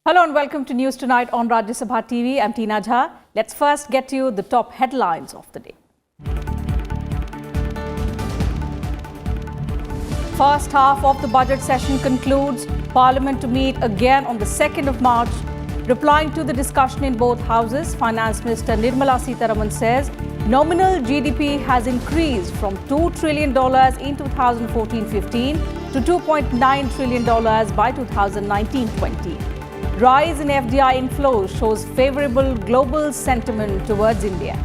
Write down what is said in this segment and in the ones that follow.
Hello and welcome to News Tonight on Rajya Sabha TV. I'm Tina Jha. Let's first get you the top headlines of the day. First half of the budget session concludes. Parliament to meet again on the 2nd of March. Replying to the discussion in both houses, Finance Minister Nirmala Sitharaman says nominal GDP has increased from $2 trillion in 2014-15 to $2.9 trillion by 2019-20. Rise in FDI inflows shows favourable global sentiment towards India.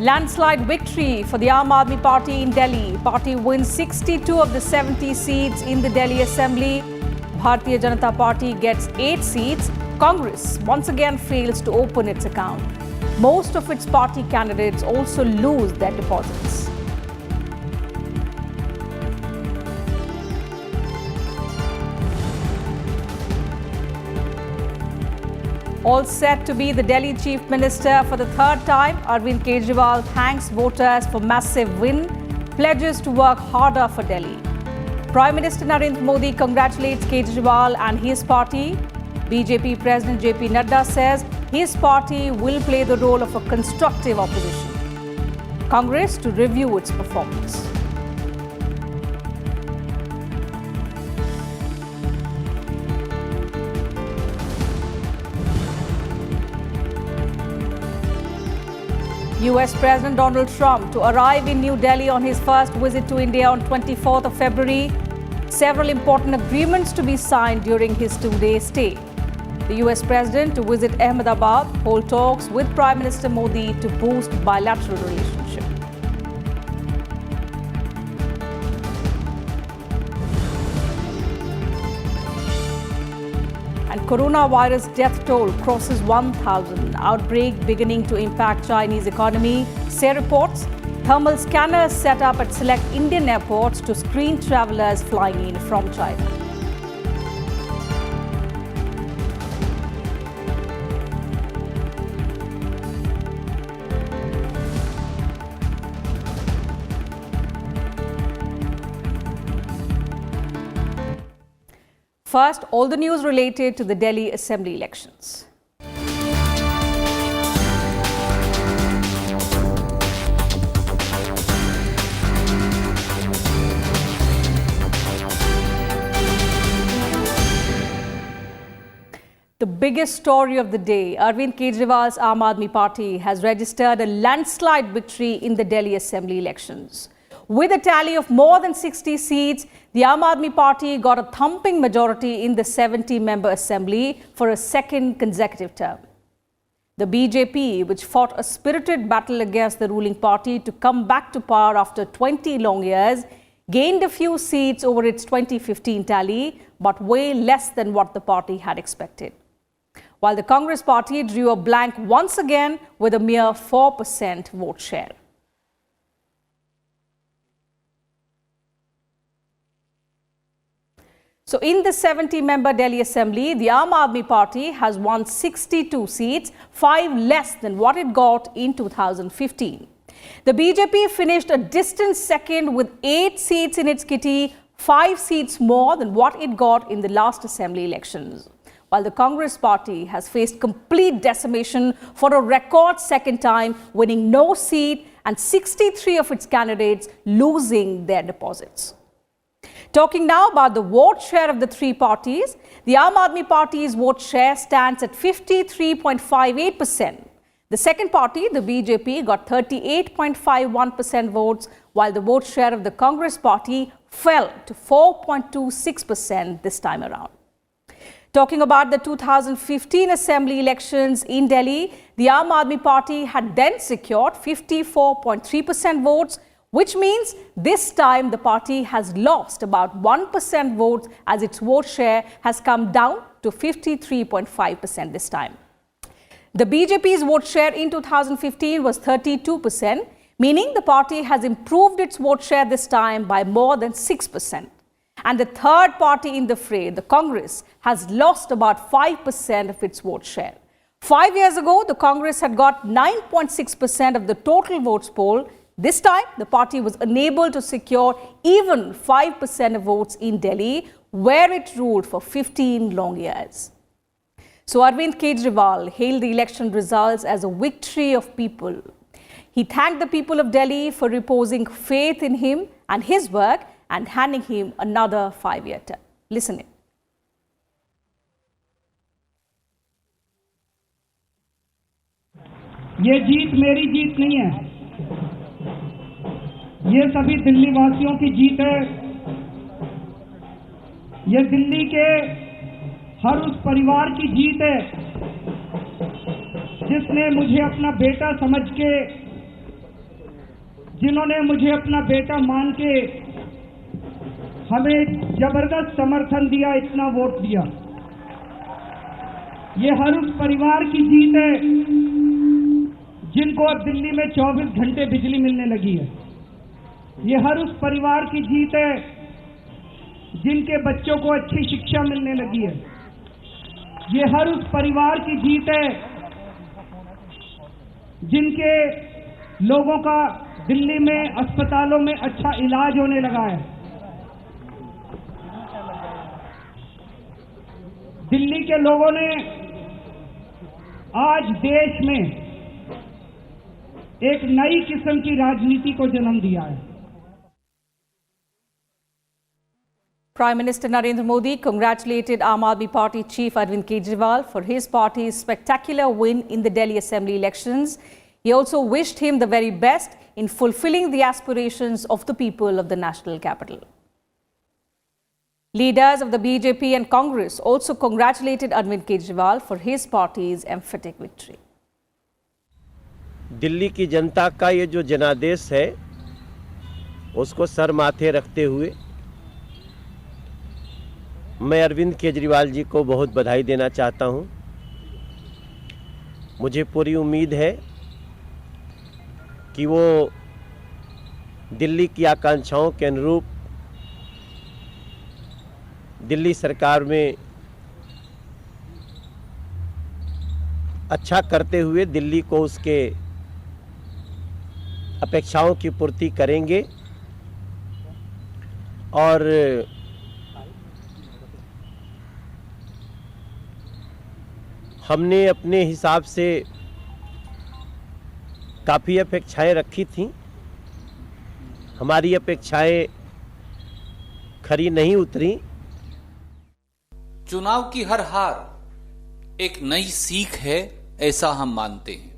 Landslide victory for the Aam Aadmi Party in Delhi. Party wins 62 of the 70 seats in the Delhi Assembly. Bharatiya Janata Party gets 8 seats. Congress once again fails to open its account. Most of its party candidates also lose their deposits. All set to be the Delhi Chief Minister for the third time, Arvind Kejriwal thanks voters for massive win, pledges to work harder for Delhi. Prime Minister Narendra Modi congratulates Kejriwal and his party. BJP President JP Nadda says his party will play the role of a constructive opposition. Congress to review its performance. US President Donald Trump to arrive in New Delhi on his first visit to India on 24th of February. Several important agreements to be signed during his two-day stay. The US President to visit Ahmedabad, hold talks with Prime Minister Modi to boost bilateral relationship. And coronavirus death toll crosses 1,000. Outbreak beginning to impact Chinese economy. Say reports. Thermal scanners set up at select Indian airports to screen travellers flying in from China. First, all the news related to the Delhi Assembly elections. The biggest story of the day, Arvind Kejriwal's Aam Aadmi Party has registered a landslide victory in the Delhi Assembly elections. With a tally of more than 60 seats, the Aam Aadmi Party got a thumping majority in the 70-member assembly for a second consecutive term. The BJP, which fought a spirited battle against the ruling party to come back to power after 20 long years, gained a few seats over its 2015 tally, but way less than what the party had expected. While the Congress party drew a blank once again with a mere 4% vote share. So in the 70-member Delhi Assembly, the Aam Aadmi Party has won 62 seats, 5 less than what it got in 2015. The BJP finished a distant second with 8 seats in its kitty, 5 seats more than what it got in the last Assembly elections. While the Congress party has faced complete decimation for a record second time, winning no seat and 63 of its candidates losing their deposits. Talking now about the vote share of the three parties, the Aam Aadmi Party's vote share stands at 53.58%. The second party, the BJP, got 38.51% votes, while the vote share of the Congress party fell to 4.26% this time around. Talking about the 2015 Assembly elections in Delhi, the Aam Aadmi Party had then secured 54.3% votes, which means this time the party has lost about 1% votes as its vote share has come down to 53.5% this time. The BJP's vote share in 2015 was 32%, meaning the party has improved its vote share this time by more than 6%. And the third party in the fray, the Congress, has lost about 5% of its vote share. 5 years ago, the Congress had got 9.6% of the total votes poll. This time, the party was unable to secure even 5% of votes in Delhi, where it ruled for 15 long years. So Arvind Kejriwal hailed the election results as a victory of people. He thanked the people of Delhi for reposing faith in him and his work and handing him another 5-year term. Listen in. ये जीत मेरी जीत नहीं है, ये सभी दिल्ली वासियों की जीत है। ये दिल्ली के हर उस परिवार की जीत है जिसने मुझे अपना बेटा समझ के, जिन्होंने मुझे अपना बेटा मान के हमें जबरदस्त समर्थन दिया, इतना वोट दिया। ये हर उस परिवार की जीत है जिनको अब दिल्ली में 24 घंटे बिजली मिलने लगी है। ये हर उस परिवार की जीत है जिनके बच्चों को अच्छी शिक्षा मिलने लगी है। ये हर उस परिवार की जीत है जिनके लोगों का दिल्ली में अस्पतालों में अच्छा इलाज होने लगा है। दिल्ली के लोगों ने आज देश में एक नई किस्म की राजनीति को जन्म दिया है। Prime Minister Narendra Modi congratulated Aam Aadmi Party chief Arvind Kejriwal for his party's spectacular win in the Delhi Assembly elections. He also wished him the very best in fulfilling the aspirations of the people of the national capital. Leaders of the BJP and Congress also congratulated Arvind Kejriwal for his party's emphatic victory. Delhi की जनता का ये जो जनादेश है उसको sir माथे रखते हुए मैं अरविंद केजरीवाल जी को बहुत बधाई देना चाहता हूं। मुझे पूरी उम्मीद है कि वो दिल्ली की आकांक्षाओं के अनुरूप दिल्ली सरकार में अच्छा करते हुए दिल्ली को उसके अपेक्षाओं की पूर्ति करेंगे और हमने अपने हिसाब से काफ़ी अपेक्षाएं रखी थीं। हमारी अपेक्षाएं खरी नहीं उतरी। चुनाव की हर हार एक नई सीख है, ऐसा हम मानते हैं।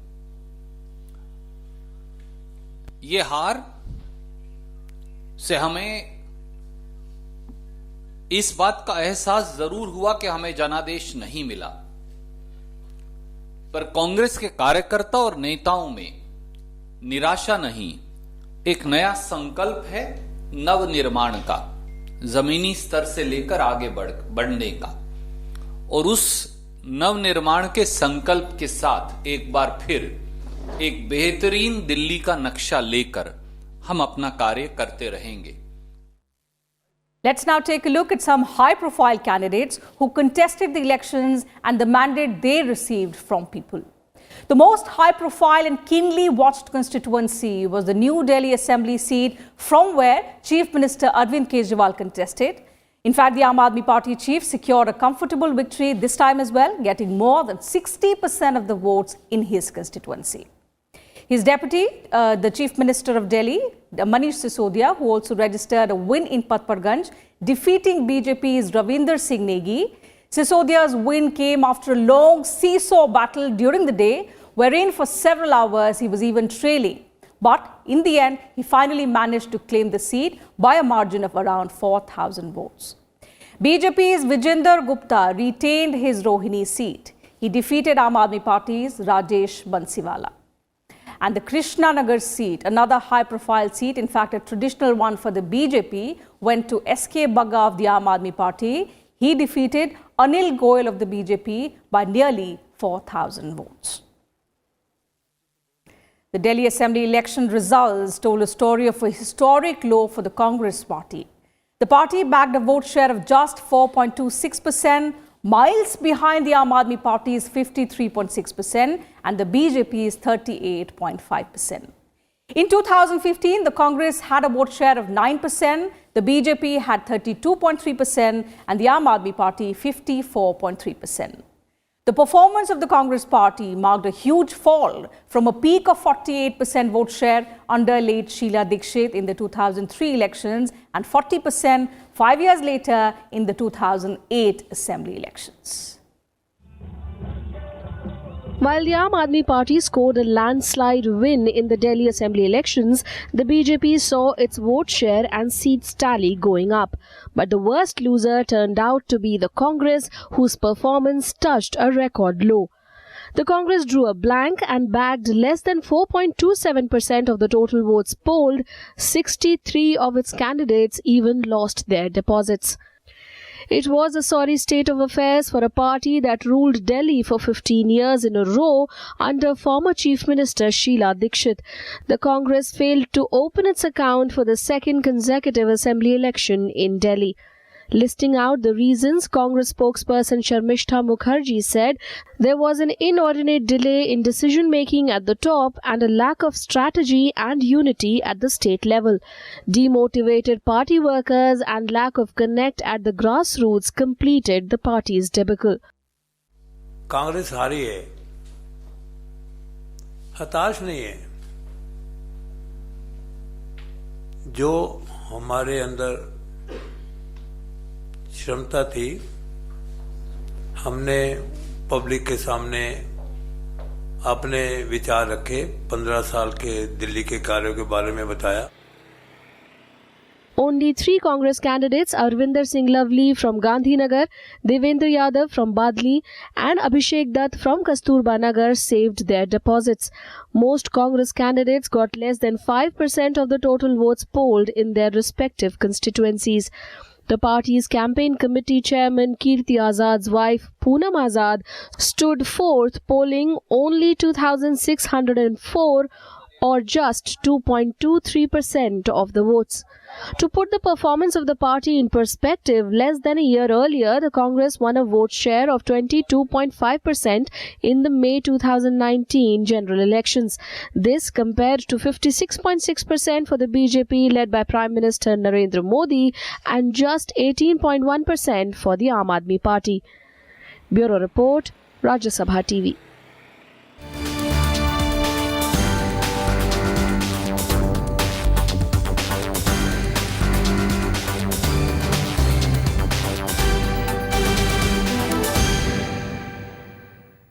ये हार से हमें इस बात का एहसास जरूर हुआ कि हमें जनादेश नहीं मिला, पर कांग्रेस के कार्यकर्ता और नेताओं में निराशा नहीं, एक नया संकल्प है नवनिर्माण का, जमीनी स्तर से लेकर आगे बढ़ने का। और उस नवनिर्माण के संकल्प के साथ एक बार फिर एक बेहतरीन दिल्ली का नक्शा लेकर हम अपना कार्य करते रहेंगे। Let's now take a look at some high-profile candidates who contested the elections and the mandate they received from people. The most high-profile and keenly watched constituency was the New Delhi Assembly seat from where Chief Minister Arvind Kejriwal contested. In fact, the Aam Aadmi Party chief secured a comfortable victory this time as well, getting more than 60% of the votes in his constituency. His deputy, the Chief Minister of Delhi, Manish Sisodia, who also registered a win in Patparganj, defeating BJP's Ravinder Singh Negi. Sisodia's win came after a long seesaw battle during the day, wherein for several hours he was even trailing. But in the end, he finally managed to claim the seat by a margin of around 4,000 votes. BJP's Vijender Gupta retained his Rohini seat. He defeated Aam Aadmi Party's Rajesh Bansiwala. And the Krishnanagar seat, another high-profile seat, in fact a traditional one for the BJP, went to S.K. Bagga of the Aam Aadmi Party. He defeated Anil Goyal of the BJP by nearly 4,000 votes. The Delhi Assembly election results told a story of a historic low for the Congress party. The party bagged a vote share of just 4.26%, miles behind the Aam Aadmi Party's 53.6% and the BJP's 38.5%. In 2015, the Congress had a vote share of 9%, the BJP had 32.3%, and the Aam Aadmi Party 54.3%. The performance of the Congress party marked a huge fall from a peak of 48% vote share under late Sheila Dikshit in the 2003 elections and 40% 5 years later in the 2008 assembly elections. While the Aam Aadmi Party scored a landslide win in the Delhi Assembly elections, the BJP saw its vote share and seats tally going up. But the worst loser turned out to be the Congress, whose performance touched a record low. The Congress drew a blank and bagged less than 4.27% of the total votes polled. 63 of its candidates even lost their deposits. It was a sorry state of affairs for a party that ruled Delhi for 15 years in a row under former Chief Minister Sheila Dikshit. The Congress failed to open its account for the second consecutive assembly election in Delhi. Listing out the reasons, Congress spokesperson Sharmishta Mukherjee said there was an inordinate delay in decision-making at the top and a lack of strategy and unity at the state level. Demotivated party workers and lack of connect at the grassroots completed the party's debacle. Congress हारी है, हताश नहीं है। जो हमारे अंदर क्षमता थी, हमने पब्लिक के सामने अपने विचार रखे, 15 साल के दिल्ली के कार्यों के बारे में बताया। Only 3 Congress candidates, Arvinder Singh Lovely from Gandhinagar, Devendra Yadav from Badli and Abhishek Dutt from Kasturba Nagar saved their deposits. Most Congress candidates got less than 5% of the total votes polled in their respective constituencies. The party's campaign committee chairman Kirti Azad's wife Poonam Azad stood fourth, polling only 2,604 or just 2.23% of the votes. To put the performance of the party in perspective, less than a year earlier, the Congress won a vote share of 22.5% in the May 2019 general elections. This compared to 56.6% for the BJP led by Prime Minister Narendra Modi and just 18.1% for the Aam Aadmi Party. Bureau Report, Rajya Sabha TV.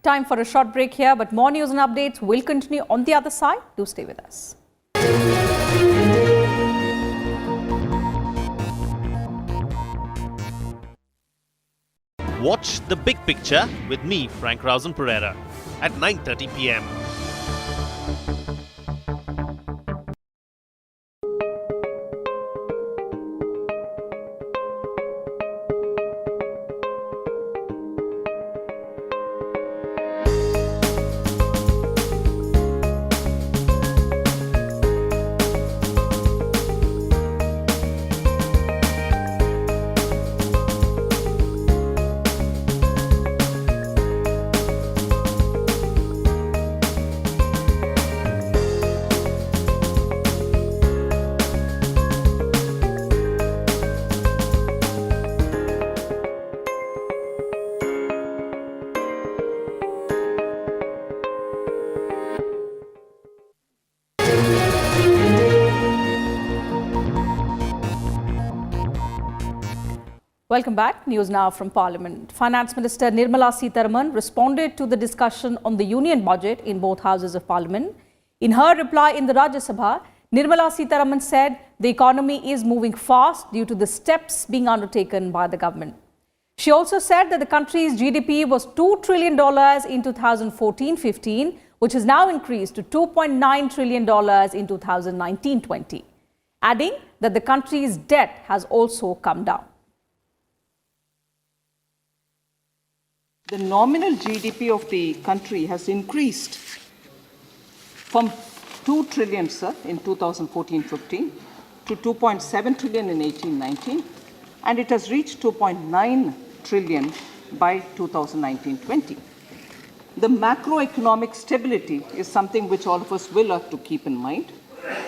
Time for a short break here, but more news and updates will continue on the other side. Do stay with us. Watch The Big Picture with me, Frank Rausen Pereira, at 9:30 p.m. Welcome back. News now from Parliament. Finance Minister Nirmala Sitharaman responded to the discussion on the Union Budget in both houses of Parliament. In her reply in the Rajya Sabha, Nirmala Sitharaman said the economy is moving fast due to the steps being undertaken by the government. She also said that the country's GDP was $2 trillion in 2014-15, which has now increased to $2.9 trillion in 2019-20, adding that the country's debt has also come down. The nominal GDP of the country has increased from 2 trillion, sir, in 2014-15 to 2.7 trillion in 18-19, and it has reached 2.9 trillion by 2019-20. The macroeconomic stability is something which all of us will have to keep in mind.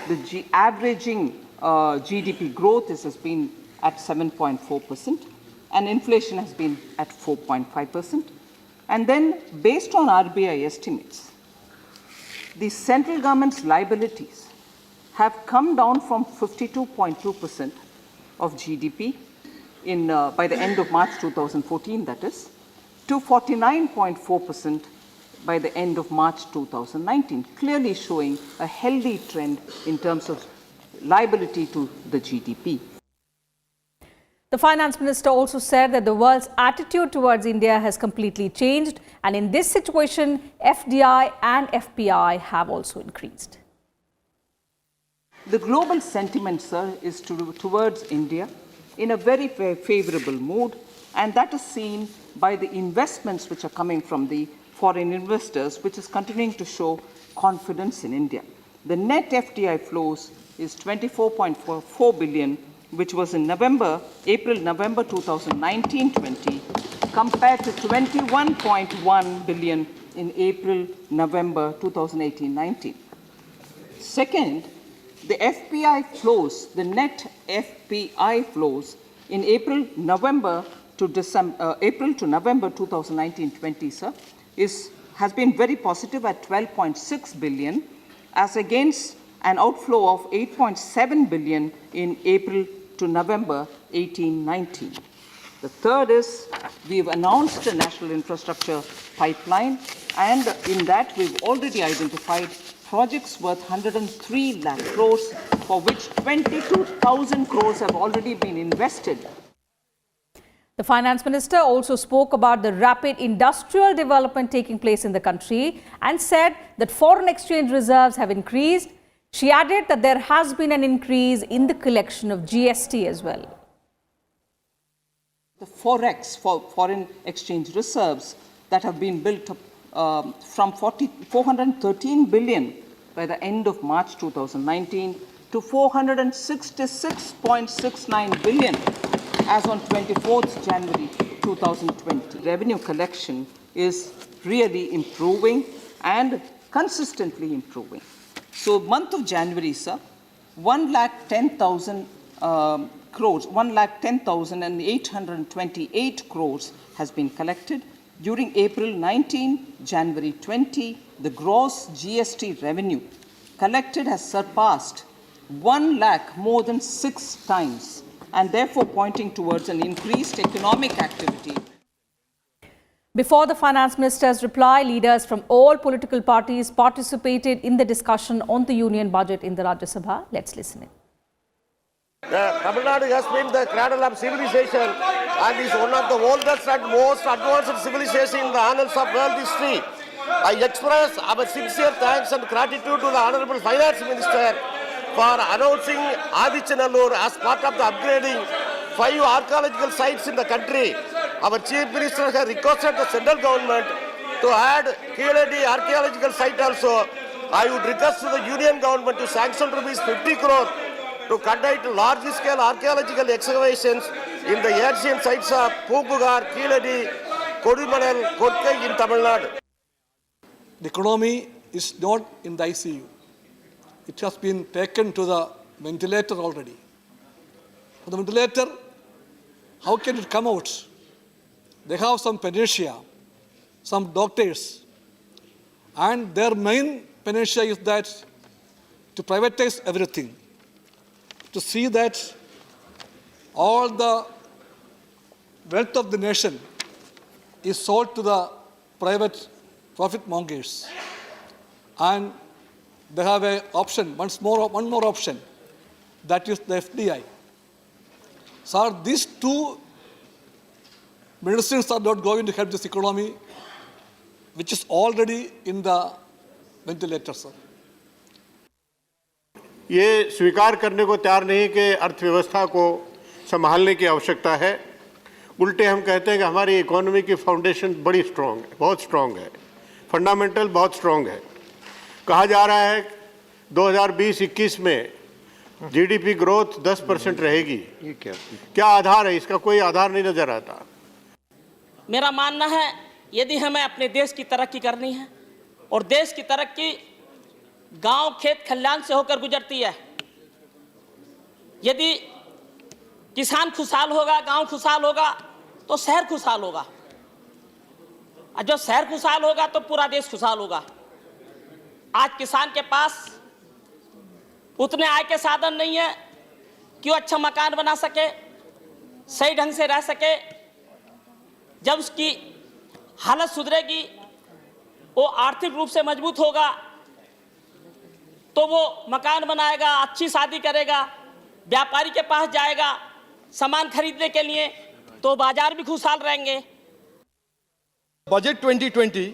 the averaging GDP growth has been at 7.4%, and inflation has been at 4.5%. And then, based on RBI estimates, the central government's liabilities have come down from 52.2% of GDP by the end of March 2014, that is, to 49.4% by the end of March 2019, clearly showing a healthy trend in terms of liability to the GDP. The finance minister also said that the world's attitude towards India has completely changed, and in this situation, FDI and FPI have also increased. The global sentiment, sir, is towards India in a very favorable mood, and that is seen by the investments which are coming from the foreign investors, which is continuing to show confidence in India. The net FDI flows is 24.44 billion, which was in April-November 2019-20, compared to 21.1 billion in April-November 2018-19. Second, the FPI flows, the net FPI flows in April-November 2019-20, sir, has been very positive at 12.6 billion, as against an outflow of 8.7 billion in April to November 18-19. The third is we've announced a national infrastructure pipeline, and in that we've already identified projects worth 103 lakh crores, for which 22,000 crores have already been invested. The finance minister also spoke about the rapid industrial development taking place in the country and said that foreign exchange reserves have increased. She added that there has been an increase in the collection of GST as well. The forex, foreign exchange reserves, that have been built up from 413 billion by the end of March 2019 to 466.69 billion as on 24th January 2020. Revenue collection is really improving and consistently improving. So, month of January, sir, 1,10,000 crores, 1,10,828 crores has been collected. During April 19, January 20, the gross GST revenue collected has surpassed 1 lakh more than 6 times, and therefore pointing towards an increased economic activity. Before the finance minister's reply, leaders from all political parties participated in the discussion on the union budget in the Rajya Sabha. Let's listen in. Tamil Nadu has been the cradle of civilization and is one of the oldest and most advanced civilizations in the annals of world history. I express our sincere thanks and gratitude to the Honorable Finance Minister for announcing Adichanallur as part of the upgrading 5 archaeological sites in the country. Our Chief Minister has requested the central government to add Keeladi archaeological site also. I would request the union government to sanction ₹50 crore to conduct large-scale archaeological excavations in the ancient sites of Poopugar, Keeladi, Kodumanal, Kodkai in Tamil Nadu. The economy is not in the ICU. It has been taken to the ventilator already. For the ventilator, how can it come out? They have some panacea, some doctors, and their main panacea is that to privatize everything, to see that all the wealth of the nation is sold to the private profit mongers. And they have an option, one more option, that is the FDI. So these two medicines are not going to help this economy, which is already in the ventilator, sir. ये स्वीकार करने को तैयार नहीं कि अर्थव्यवस्था को संभालने की आवश्यकता है। उल्टे हम कहते हैं कि हमारी इकोनॉमी की फाउंडेशन बड़ी स्ट्रॉन्ग है, बहुत स्ट्रॉन्ग है, फंडामेंटल बहुत स्ट्रॉन्ग है। कहा जा रहा है 2020-21 में जीडीपी ग्रोथ 10% रहेगी। ये क्या आधार है? इसका कोई आधार नहीं नजर आता। मेरा मानना है यदि हमें अपने देश की तरक्की करनी है और देश की तरक्की गांव खेत खलिहान से होकर गुजरती है। यदि किसान खुशहाल होगा, गांव खुशहाल होगा, तो शहर खुशहाल होगा, और जो शहर खुशहाल होगा तो पूरा देश खुशहाल होगा। आज किसान के पास उतने आय के साधन नहीं है कि वो अच्छा मकान बना सके, सही ढंग से रह सके। जब उसकी हालत सुधरेगी, वो आर्थिक रूप से मजबूत होगा, तो वो मकान बनाएगा, अच्छी शादी करेगा, व्यापारी के पास जाएगा सामान खरीदने के लिए, तो बाजार भी खुशहाल रहेंगे। Budget 2020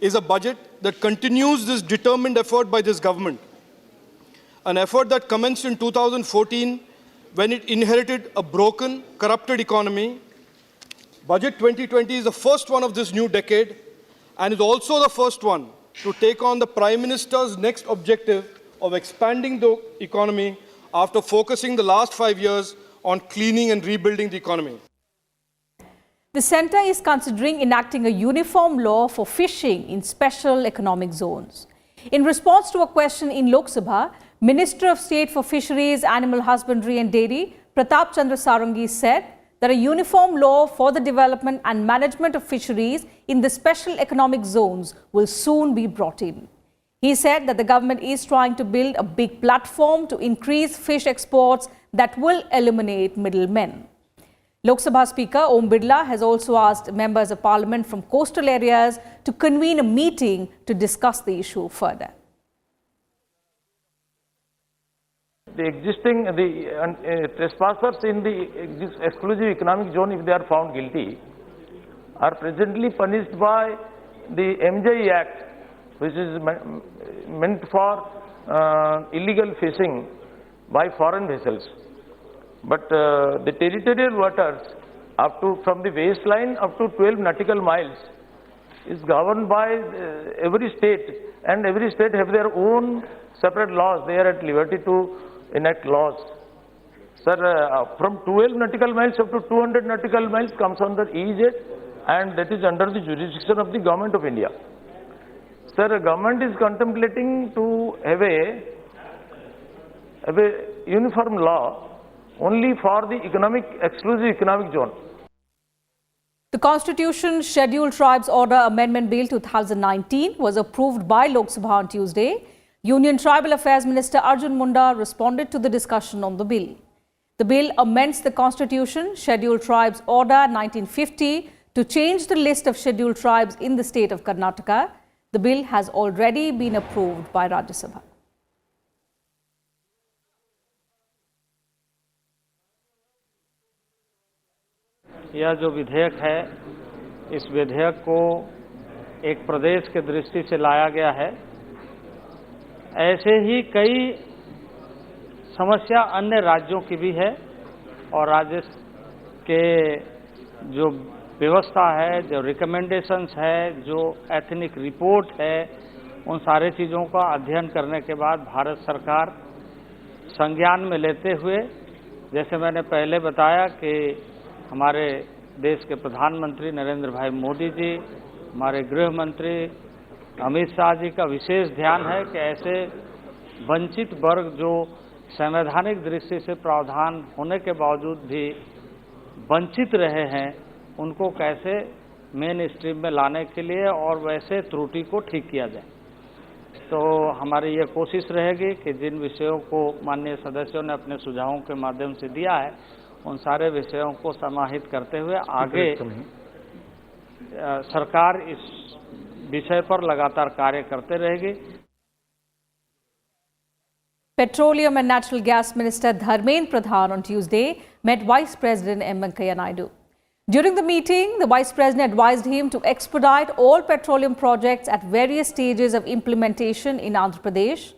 is a budget that continues this determined effort by this government, an effort that commenced in 2014 when it inherited a broken, corrupted economy. Budget 2020 is the first one of this new decade and is also the first one to take on the Prime Minister's next objective of expanding the economy after focusing the last 5 years on cleaning and rebuilding the economy. The centre is considering enacting a uniform law for fishing in special economic zones. In response to a question in Lok Sabha, Minister of State for Fisheries, Animal Husbandry and Dairy, Pratap Chandra Sarangi, said that a uniform law for the development and management of fisheries in the special economic zones will soon be brought in. He said that the government is trying to build a big platform to increase fish exports that will eliminate middlemen. Lok Sabha Speaker Om Birla has also asked members of parliament from coastal areas to convene a meeting to discuss the issue further. The existing trespassers in the exclusive economic zone, if they are found guilty, are presently punished by the MJ Act, which is meant for illegal fishing by foreign vessels. But the territorial waters up to from the waistline up to 12 nautical miles is governed by every state, and every state have their own separate laws. They are at liberty to enact laws. Sir, from 12 nautical miles up to 200 nautical miles comes under EEZ, and that is under the jurisdiction of the Government of India. Sir, the government is contemplating to have a uniform law only for the exclusive economic zone. The Constitution Scheduled Tribes Order Amendment Bill 2019 was approved by Lok Sabha on Tuesday. Union Tribal Affairs Minister Arjun Munda responded to the discussion on the bill. The bill amends the Constitution Scheduled Tribes Order 1950 to change the list of scheduled tribes in the state of Karnataka. The bill has already been approved by Rajya Sabha. यह जो विधेयक है, इस विधेयक को एक प्रदेश के दृष्टि से लाया गया है। ऐसे ही कई समस्या अन्य राज्यों की भी है, और राज्य के जो व्यवस्था है, जो रिकमेंडेशंस है, जो एथनिक रिपोर्ट है, उन सारे चीज़ों का अध्ययन करने के बाद भारत सरकार संज्ञान में लेते हुए, जैसे मैंने पहले बताया कि हमारे देश के प्रधानमंत्री नरेंद्र भाई मोदी जी, हमारे गृह मंत्री अमित शाह जी का विशेष ध्यान है कि ऐसे वंचित वर्ग जो संवैधानिक दृष्टि से प्रावधान होने के बावजूद भी वंचित रहे हैं, उनको कैसे मेन स्ट्रीम में लाने के लिए और वैसे त्रुटि को ठीक किया जाए। तो हमारी ये कोशिश रहेगी कि जिन विषयों को माननीय सदस्यों ने अपने सुझावों के माध्यम से दिया है, उन सारे विषयों को समाहित करते हुए आगे सरकार इस विषय पर लगातार कार्य करते रहेगी। Petroleum and Natural Gas Minister Dharmendra Pradhan on Tuesday met Vice President M. Venkaiah Naidu. During the meeting, the Vice President advised him to expedite all petroleum projects at various stages of implementation in Andhra Pradesh.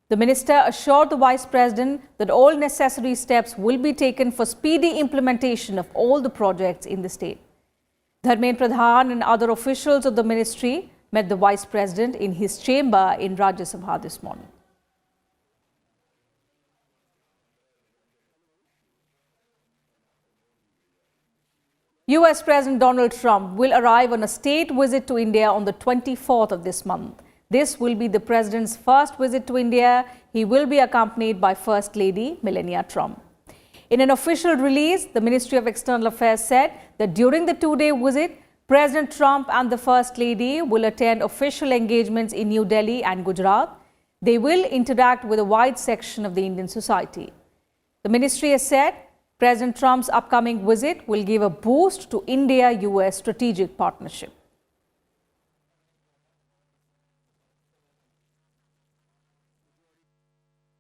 The minister assured the Vice President that all necessary steps will be taken for speedy implementation of all the projects in the state. Dharmendra Pradhan and other officials of the ministry met the Vice President in his chamber in Rajya Sabha this morning. US President Donald Trump will arrive on a state visit to India on the 24th of this month. This will be the president's first visit to India. He will be accompanied by First Lady Melania Trump. In an official release, the Ministry of External Affairs said that during the two-day visit, President Trump and the First Lady will attend official engagements in New Delhi and Gujarat. They will interact with a wide section of the Indian society. The ministry has said President Trump's upcoming visit will give a boost to India-US strategic partnership.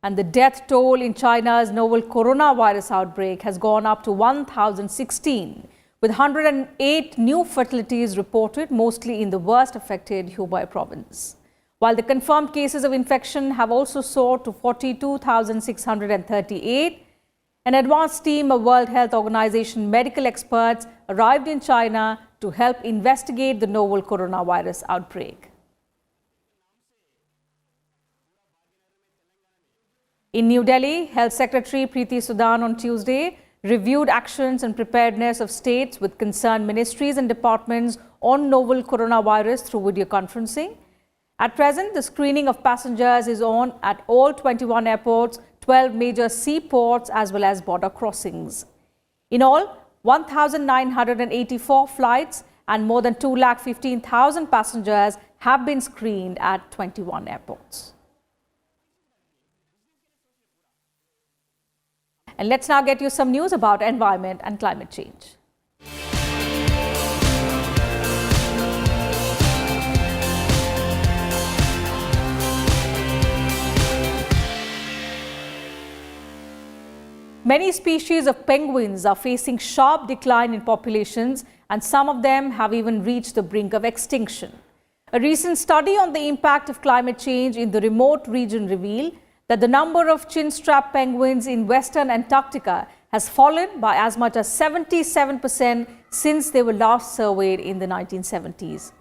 And the death toll in China's novel coronavirus outbreak has gone up to 1,016, with 108 new fatalities reported, mostly in the worst affected Hubei province. While the confirmed cases of infection have also soared to 42,638, an advanced team of World Health Organization medical experts arrived in China to help investigate the novel coronavirus outbreak. In New Delhi, Health Secretary Preeti Sudhan on Tuesday reviewed actions and preparedness of states with concerned ministries and departments on novel coronavirus through video conferencing. At present, the screening of passengers is on at all 21 airports, 12 major seaports as well as border crossings. In all, 1,984 flights and more than 2,15,000 passengers have been screened at 21 airports. And let's now get you some news about environment and climate change. Many species of penguins are facing sharp decline in populations, and some of them have even reached the brink of extinction. A recent study on the impact of climate change in the remote region revealed that the number of Chinstrap penguins in western Antarctica has fallen by as much as 77% since they were last surveyed in the 1970s.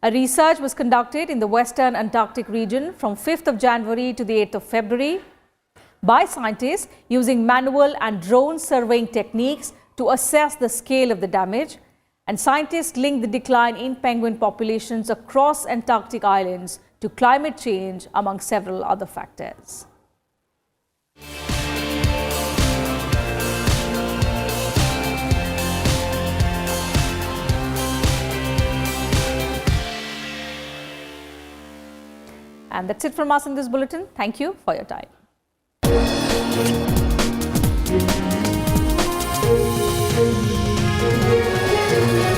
A research was conducted in the western Antarctic region from 5th of January to the 8th of February by scientists using manual and drone surveying techniques to assess the scale of the damage. And scientists linked the decline in penguin populations across Antarctic islands to climate change, among several other factors. And that's it from us in this bulletin. Thank you for your time. Thank you.